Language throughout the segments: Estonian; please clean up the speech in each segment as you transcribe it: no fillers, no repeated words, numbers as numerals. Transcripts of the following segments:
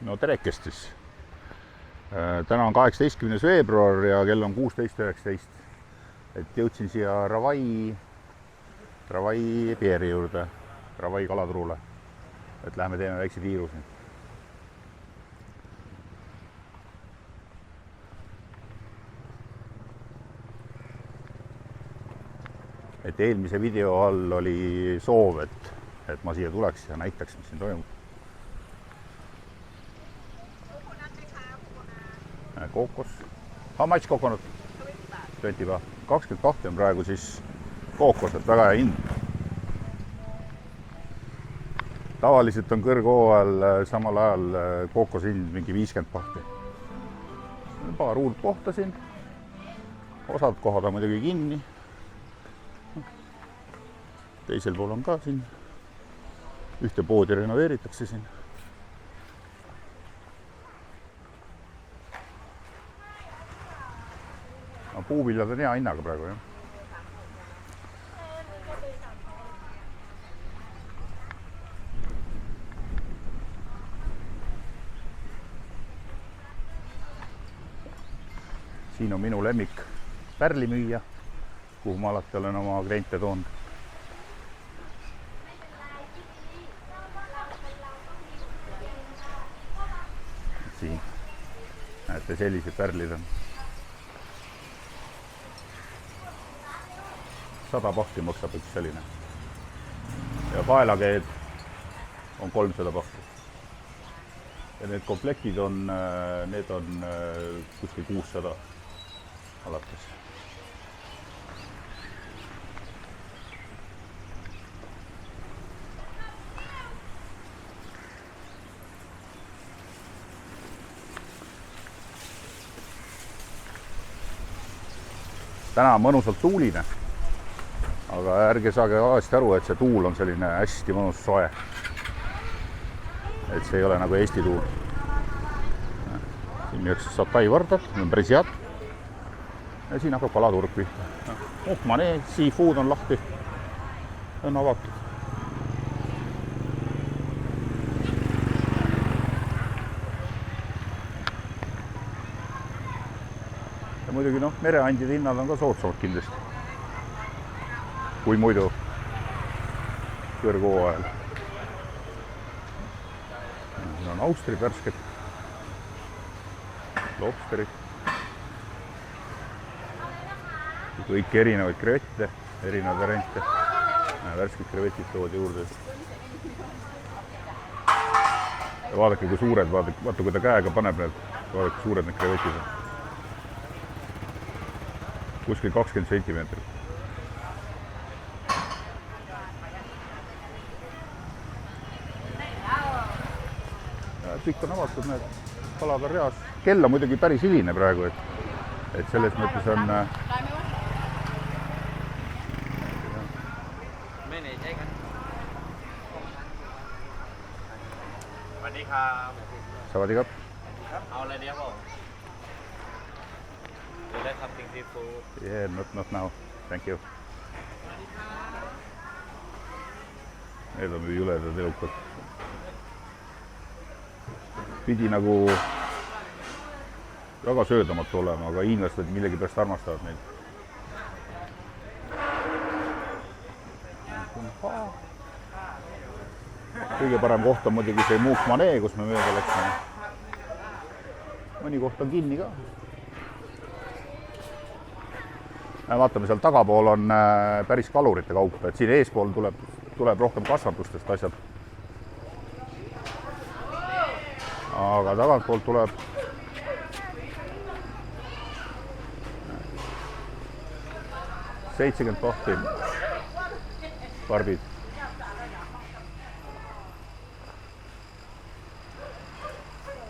No terekest siis. Täna on 18. veebruar ja kell on 16.19. Et jõudsin siia Ravai Pieri juurde, Ravai kalatruule. Et lähme teeme väikse tiiru siin. Et eelmise video all oli soov, et ma siia tuleks ja näitaks, mis siin toimub. Kookos. How much coconut? 20 ba. 22 on praegu siis kookos, et väga hea hind. Tavaliselt on kõrghooajal samal ajal kookose hind mingi 50 bahti. Paar uut kohta siin. Osad kohad on muidugi kinni. Teisel pool on ka siin. Ühte poodi renoveeritakse siin. Puuviljad on hea hinnaga praegu, jah. Siin on minu lemmik pärlimüüja, kuhu ma alati olen oma kliente toonud. Siin näete, sellised pärlid on. 100 bahti maksab üks selline. Ja paelakeed on 300 bahti. Ja need komplektid on, need on kuskil 600 alates. Täna on mõnusalt tuuline. Aga ärge saage valesti aru, et see tuul on selline hästi mõnus soe. Et see ei ole nagu Eesti tuul. Siin müüakse satai vardad, on päris head. Ja siin hakkab kalaturg pihta. Manee, seafood on lahti. On avatud. Ja muidugi mereandide hinnad on ka soodsamad kindlasti. Kui muidu kõrghooajal. Siin on austri värsked, lobsterid, kõik erinevaid krevette, erinevaid variante. Värsked krevetid toodi juurde. Ja vaadake, kui suured, vaata, kui ta käega paneb need, vaadake, suured need krevetid on. Kuskil 20 sentimeetrit. Kõik on avatud, need kalad on reas. Kell on muidugi päris hiline praegu, et selles mõttes on... Savadikap. Yeah, not now. Thank you. Need on juledad elukad. Pidi nagu väga söödamatu olema, aga hiinlased millegi pärast armastavad neid. Kõige parem koht on muidugi see Muuk Manee, kus me mööda läksime. Mõni koht on kinni ka. Vaatame, seal tagapool on päris kalurite kaup, et siin eespool tuleb rohkem kasvatustest asjad. Aga tagantpoolt tuleb $70 bahti barbid.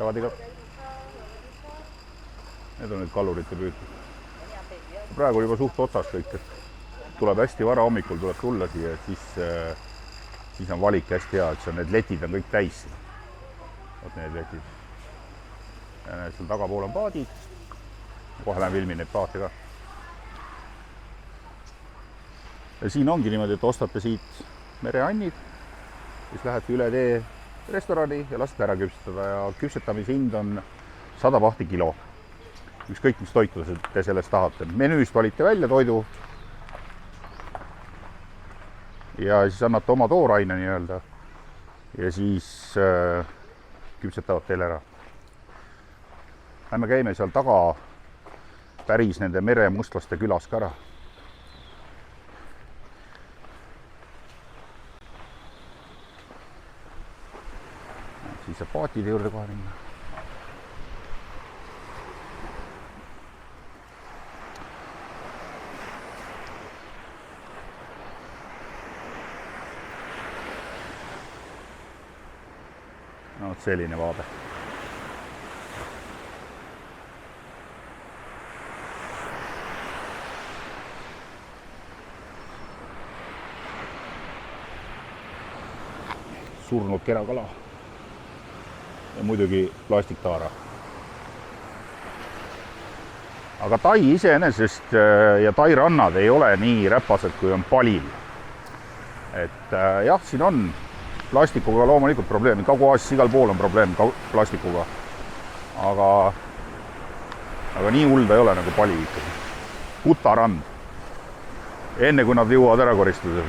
Savadikap. Need on nüüd kalurite püütud. Praegu juba suht otsas kõik, et tuleb hästi vara hommikul, tuleb tulla siia, siis on valik hästi hea, et need letid on kõik täis. Need letid. Ja seal tagapool on paadid. Kohe lähen filmin neid paate ka. Ja siin ongi niimoodi, et ostate siit mereannid, siis lähete üle tee restorani ja lasete ära küpsetada ja küpsetamise hind on 100 bahti kilo. Ükskõik, mis toitu te sellest tahate. Menüüst valite välja toidu ja siis annate oma tooraine nii-öelda ja siis küpsetavad teile ära. Me käime seal taga päris nende meremustlaste külas ka ära. Siis saab paatide juurde kohe minna. No, selline vaade. Surnud kerakala ja muidugi plastiktaara. Aga Tai iseenesest ja Tai rannad ei ole nii räpased, kui on Palil. Et jah, siin on plastikuga loomulikult probleemi. Kagu-Aasias igal pool on probleem plastikuga. Aga nii hull ei ole nagu Pali ikkagi. Kutarand. Enne kui nad jõuavad ära koristada.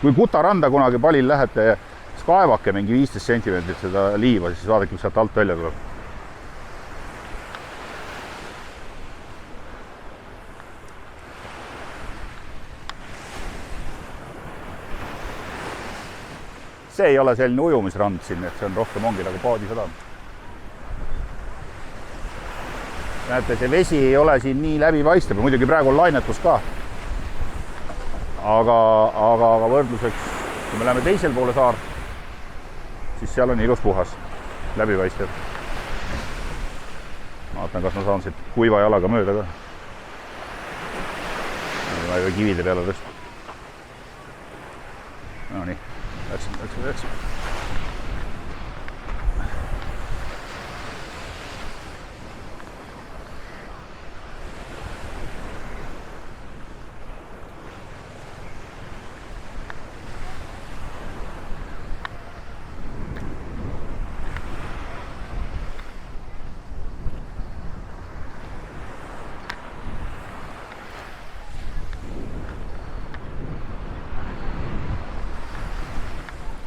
Kui Kutaranda kunagi Palil lähete, siis kaevake mingi 15 sentimeetrit seda liiva, siis vaadake, mis sealt alt välja tuleb. See ei ole selline ujumisrand siin, et see on rohkem ongi nagu paadisadam. Näete, see vesi ei ole siin nii läbipaistev, muidugi praegu on lainetus ka. Aga võrdluseks, kui me läheme teisel poole saar, siis seal on ilus puhas, läbipaistev. Vaatan, kas ma saan siit kuiva jalaga mööda ka. Ma ei või kivide peale tõsta. No nii. Läks.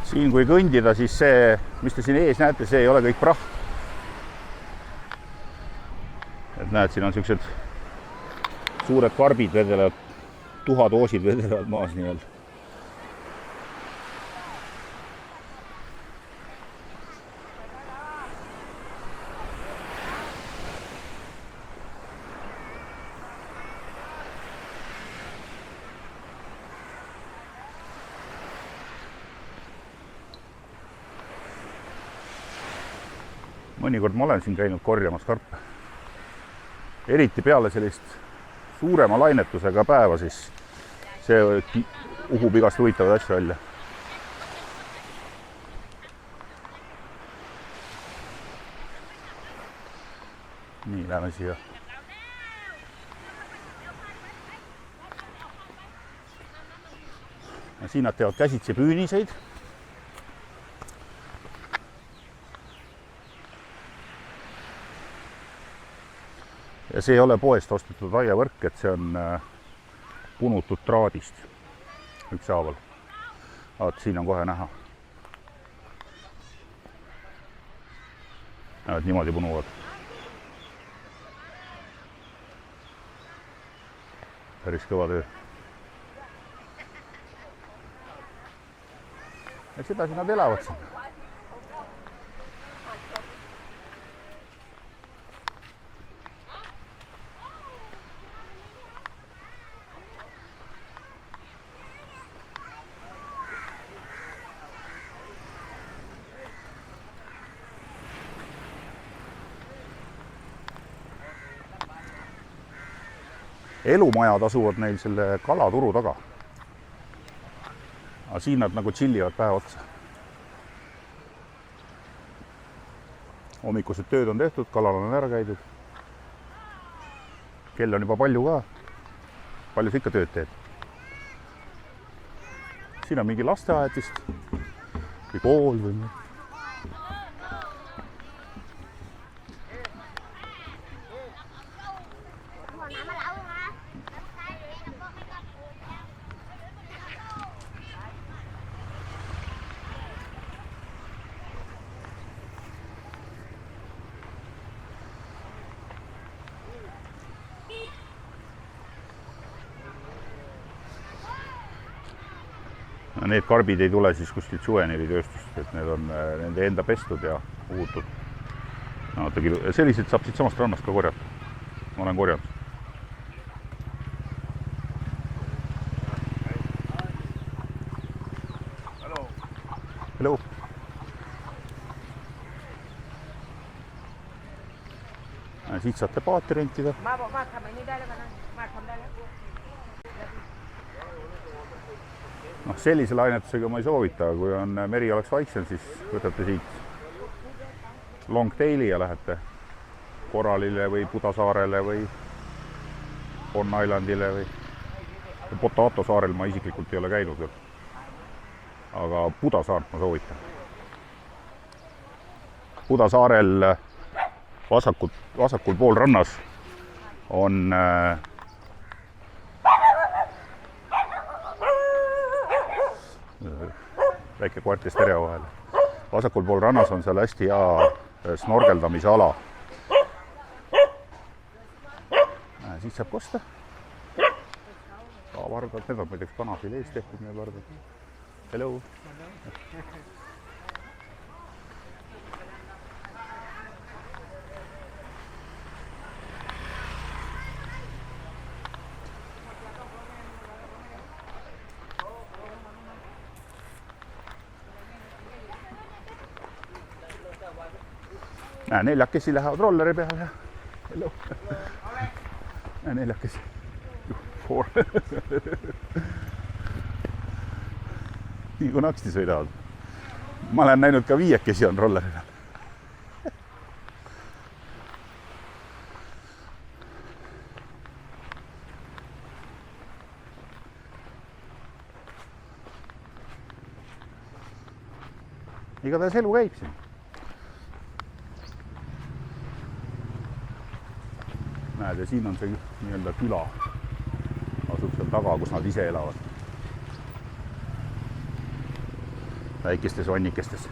Siin kui kõndida, siis see, mis te siin ees näete, see ei ole kõik praht. Et näed, siin on sellised suured karbid vedelevad, tuhadoosid vedelevad maas nii-öelda. Mõnikord ma olen siin käinud korjamas karpe. Eriti peale sellist suurema lainetusega päeva, siis see uhub igast huvitavad asju välja. Nii, lähme siia. Ja siin nad teevad käsitsi püüniseid. Ja see ei ole poest ostetud aiavõrk, et see on punutud traadist ükshaaval. Vaat, siin on kohe näha. Näed, niimoodi punuvad. Päris kõva töö. Ja sedasi nad elavad siin. Elumajad asuvad neil selle kalaturu taga. Aga siin nad nagu chillivad päeva otsa. Hommikused tööd on tehtud, kalal on ära käidud. Kell on juba palju ka. Palju sa ikka tööd teed? Siin on mingi lasteaed vist. või kool või nii. Need karbid ei tule siis kuskilt Suveniri tööstust, et need on nende enda pestud ja uhutud. No, sellised saab siit samast rannast ka korjata. Ma olen korjanud. Hello. Siit saate paati rentida. No, sellise lainetusega ma ei soovita, kui on meri oleks vaiksem, siis võtate siit Longtaili ja lähete Koralile või Budasaarele või Bon Islandile või Potato saarel ma isiklikult ei ole käinud veel. Aga Budasaart ma soovitan. Budasaarel vasakul pool rannas on väike koerte stereo vahel. Vasakul pool rannas on seal hästi hea snorgeldamise ala. Siit saab kosta. Vardad, need on muideks kanafilees tehtud need vardad. Hello. Neljakesi lähevad rolleri peal ja hello. Neljakesi. Nii kui naksti sõidavad. Ma olen näinud ka viiekesi on rolleri peal. Igatahes elu käib siin. Näed, ja siin on see nii-öelda küla. Asub seal taga, kus nad ise elavad. Väikestes vannikestes.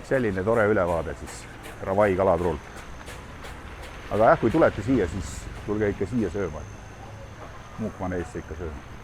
Selline tore ülevaade siis Ravai kalaturul. Aga jah, kui tulete siia, siis tulge ikka siia sööma. Muukmaneesse ikka sööma.